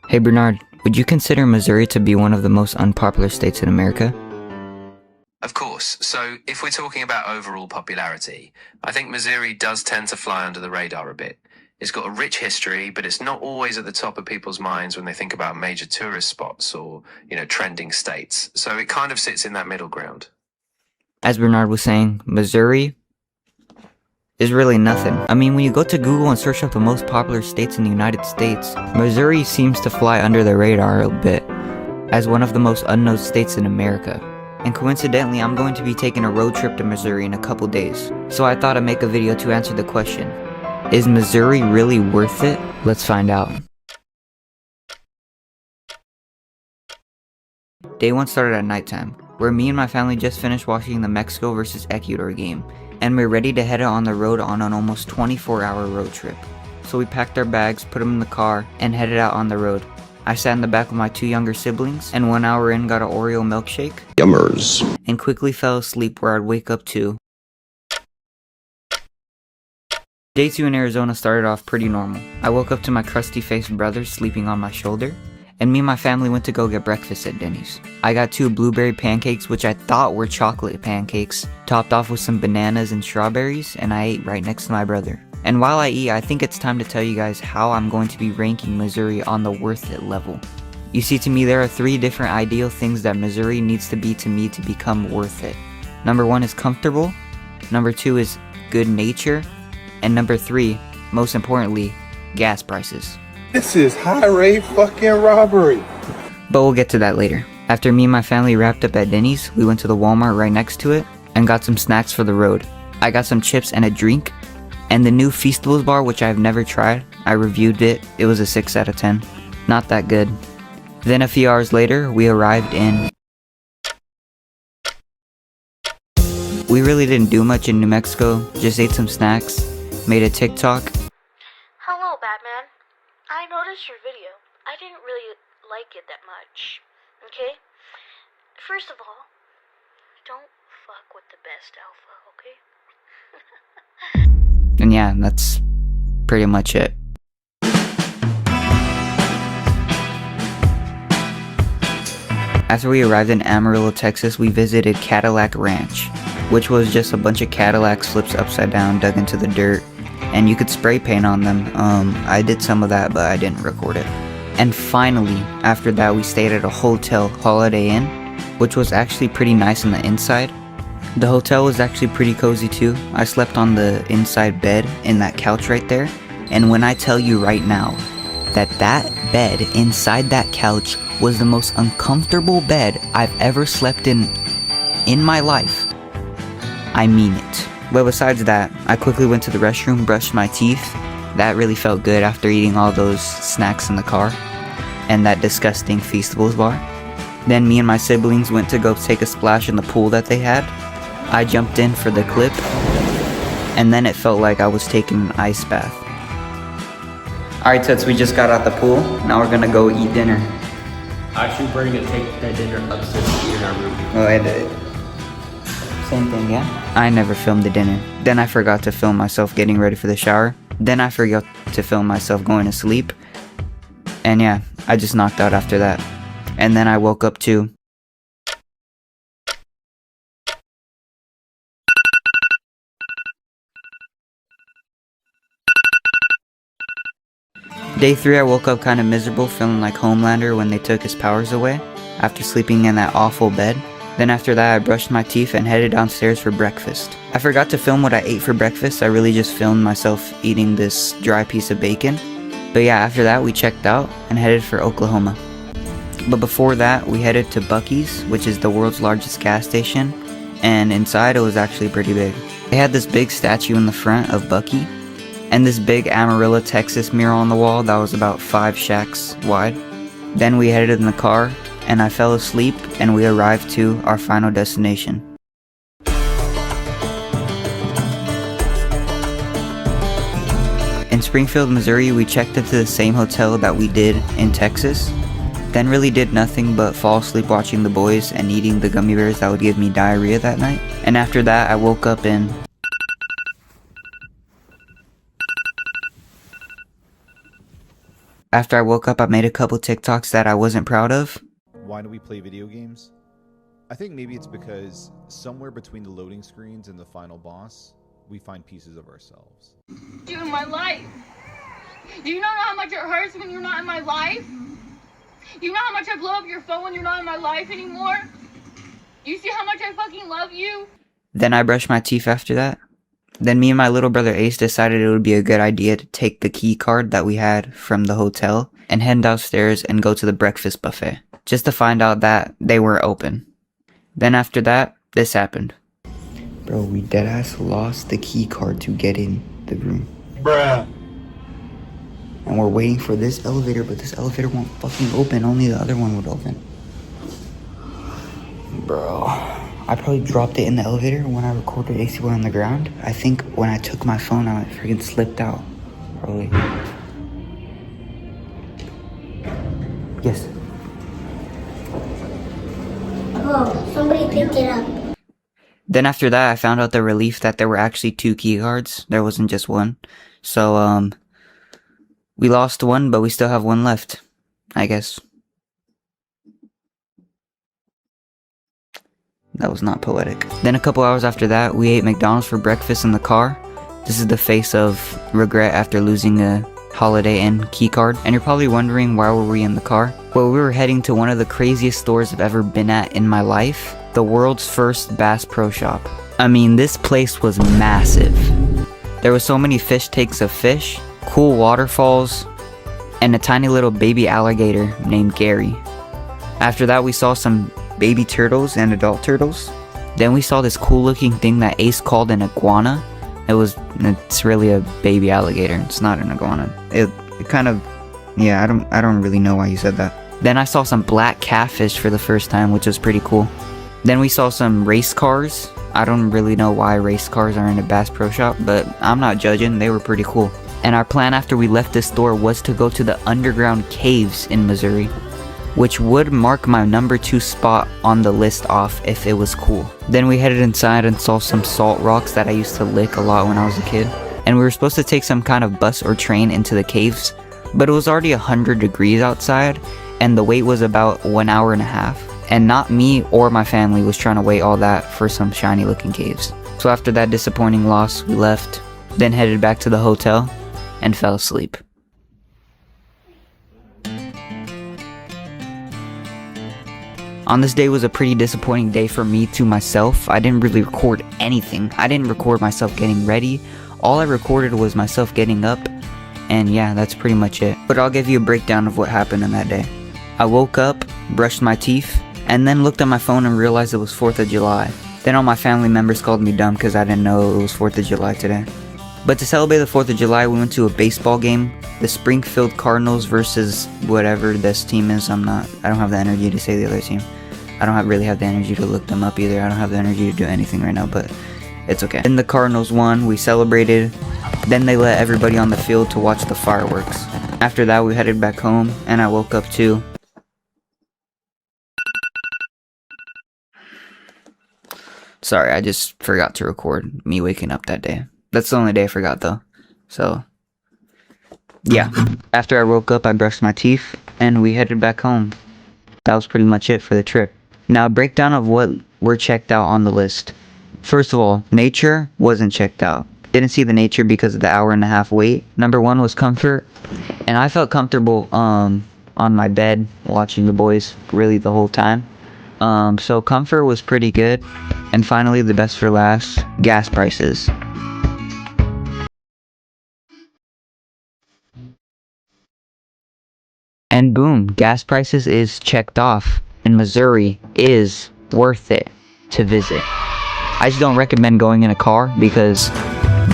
Hey Bernard, would you consider Missouri to be one of the most unpopular states in America? Of course. So if we're talking about overall popularity, I think Missouri does tend to fly under the radar a bit. It's got a rich history, but it's not always at the top of people's minds when they think about major tourist spots or, trending states. So it kind of sits in that middle ground. As Bernard was saying, Missouri is really nothing. I mean, when you go to Google and search up the most popular states in the United States, Missouri seems to fly under the radar a bit as one of the most unknown states in America. And coincidentally, I'm going to be taking a road trip to Missouri in a couple days. So I thought I'd make a video to answer the question, is Missouri really worth it? Let's find out. Day 1 started at nighttime, where me and my family just finished watching the Mexico vs Ecuador game, and we're ready to head out on the road on an almost 24-hour road trip. So we packed our bags, put them in the car, and headed out on the road. I sat in the back with my 2 younger siblings, and 1 hour in got an Oreo milkshake. Yummers. And quickly fell asleep where I'd wake up to. Day 2 in Arizona started off pretty normal. I woke up to my crusty-faced brother sleeping on my shoulder, and me and my family went to go get breakfast at Denny's. I got 2 blueberry pancakes, which I thought were chocolate pancakes, topped off with some bananas and strawberries, and I ate right next to my brother. And while I eat, I think it's time to tell you guys how I'm going to be ranking Missouri on the worth it level. You see, to me, there are 3 different ideal things that Missouri needs to be to me to become worth it. Number 1 is comfortable, number 2 is good nature, and number 3, most importantly, gas prices. This is highway fucking robbery. But we'll get to that later. After me and my family wrapped up at Denny's, we went to the Walmart right next to it and got some snacks for the road. I got some chips and a drink, and the new Feastables bar, which I've never tried. I reviewed it. It was a 6 out of 10. Not that good. Then a few hours later, we arrived in... We really didn't do much in New Mexico, just ate some snacks, made a TikTok. Hello, Batman. I noticed your video. I didn't really like it that much. Okay? First of all, don't fuck with the best alpha, okay? And yeah, that's pretty much it. After we arrived in Amarillo, Texas, we visited Cadillac Ranch, which was just a bunch of Cadillacs flipped upside down, dug into the dirt, and you could spray paint on them. I did some of that, but I didn't record it. And finally, after that, we stayed at a hotel, Holiday Inn, which was actually pretty nice on the inside. The hotel was actually pretty cozy too. I slept on the inside bed in that couch right there. And when I tell you right now that that bed inside that couch was the most uncomfortable bed I've ever slept in my life, I mean it. But besides that, I quickly went to the restroom, brushed my teeth. That really felt good after eating all those snacks in the car and that disgusting Feastables bar. Then me and my siblings went to go take a splash in the pool that they had. I jumped in for the clip, and then it felt like I was taking an ice bath. Alright Toots, we just got out the pool. Now we're gonna go eat dinner. Actually, we're gonna take that dinner upstairs to eat in our room. Oh, I did. Same thing, yeah? I never filmed the dinner. Then I forgot to film myself getting ready for the shower. Then I forgot to film myself going to sleep. And yeah, I just knocked out after that. And then I woke up too. Day 3, I woke up kind of miserable, feeling like Homelander when they took his powers away, after sleeping in that awful bed. Then after that, I brushed my teeth and headed downstairs for breakfast. I forgot to film what I ate for breakfast. I really just filmed myself eating this dry piece of bacon. But yeah, after that, we checked out and headed for Oklahoma. But before that, we headed to Buc-ee's, which is the world's largest gas station, and inside it was actually pretty big. They had this big statue in the front of Buc-ee, and this big Amarillo, Texas mural on the wall that was about 5 shacks wide. Then we headed in the car, and I fell asleep, and we arrived to our final destination. In Springfield, Missouri, we checked into the same hotel that we did in Texas. Then really did nothing but fall asleep watching The Boys and eating the gummy bears that would give me diarrhea that night. And after that, I woke up in... After I woke up, I made a couple TikToks that I wasn't proud of. Why do we play video games? I think maybe it's because somewhere between the loading screens and the final boss, we find pieces of ourselves. You in my life. Do you not know how much it hurts when you're not in my life? You know how much I blow up your phone when you're not in my life anymore? You see how much I fucking love you? Then I brushed my teeth after that. Then me and my little brother Ace decided it would be a good idea to take the key card that we had from the hotel and head downstairs and go to the breakfast buffet, just to find out that they weren't open. Then after that, this happened. Bro, we deadass lost the key card to get in the room. Bruh. And we're waiting for this elevator, but this elevator won't fucking open. Only the other one would open. Bro, I probably dropped it in the elevator when I recorded AC1 on the ground. I think when I took my phone out, it freaking slipped out. Probably. Yes. Oh, somebody picked it up. Then after that, I found out the relief that there were actually 2 key cards. There wasn't just one. So, we lost one, but we still have one left, I guess. That was not poetic. Then a couple hours after that, we ate McDonald's for breakfast in the car. This is the face of regret after losing a Holiday Inn key card. And you're probably wondering, why were we in the car? Well, we were heading to one of the craziest stores I've ever been at in my life. The world's first Bass Pro Shop. I mean, this place was massive. There were so many fish takes of fish, cool waterfalls, and a tiny little baby alligator named Gary. After that, we saw some baby turtles and adult turtles. Then we saw this cool looking thing that Ace called an iguana. It's really a baby alligator. It's not an iguana. It kind of, yeah, I don't really know why you said that. Then I saw some black catfish for the first time, which was pretty cool. Then we saw some race cars. I don't really know why race cars are in a Bass Pro Shop, but I'm not judging. They were pretty cool. And our plan after we left this store was to go to the underground caves in Missouri, which would mark my number 2 spot on the list off if it was cool. Then we headed inside and saw some salt rocks that I used to lick a lot when I was a kid. And we were supposed to take some kind of bus or train into the caves, but it was already 100 degrees outside, and the wait was about 1.5 hours. And not me or my family was trying to wait all that for some shiny looking caves. So after that disappointing loss, we left, then headed back to the hotel, and fell asleep. On this day was a pretty disappointing day for me to myself. I didn't really record anything. I didn't record myself getting ready. All I recorded was myself getting up, and yeah, that's pretty much it. But I'll give you a breakdown of what happened in that day. I woke up, brushed my teeth, and then looked at my phone and realized it was 4th of July. Then all my family members called me dumb because I didn't know it was 4th of July today. But to celebrate the 4th of July, we went to a baseball game. The Springfield Cardinals versus whatever this team is. I don't have the energy to say the other team. I don't really have the energy to look them up either. I don't have the energy to do anything right now, but it's okay. Then the Cardinals won, we celebrated. Then they let everybody on the field to watch the fireworks. After that, we headed back home, and I woke up too. Sorry, I just forgot to record me waking up that day. That's the only day I forgot though. So, yeah. After I woke up, I brushed my teeth, and we headed back home. That was pretty much it for the trip. Now, a breakdown of what were checked out on the list. First of all, nature wasn't checked out. Didn't see the nature because of the 1.5 hour wait. Number 1 was comfort, and I felt comfortable on my bed watching the boys really the whole time. So comfort was pretty good. And finally, the best for last, gas prices. And boom, gas prices is checked off, and Missouri is worth it to visit. I just don't recommend going in a car because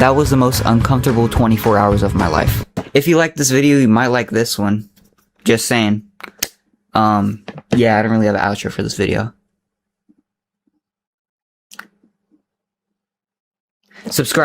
that was the most uncomfortable 24 hours of my life. If you like this video, you might like this one. Just saying. Yeah, I don't really have an outro for this video. Subscribe.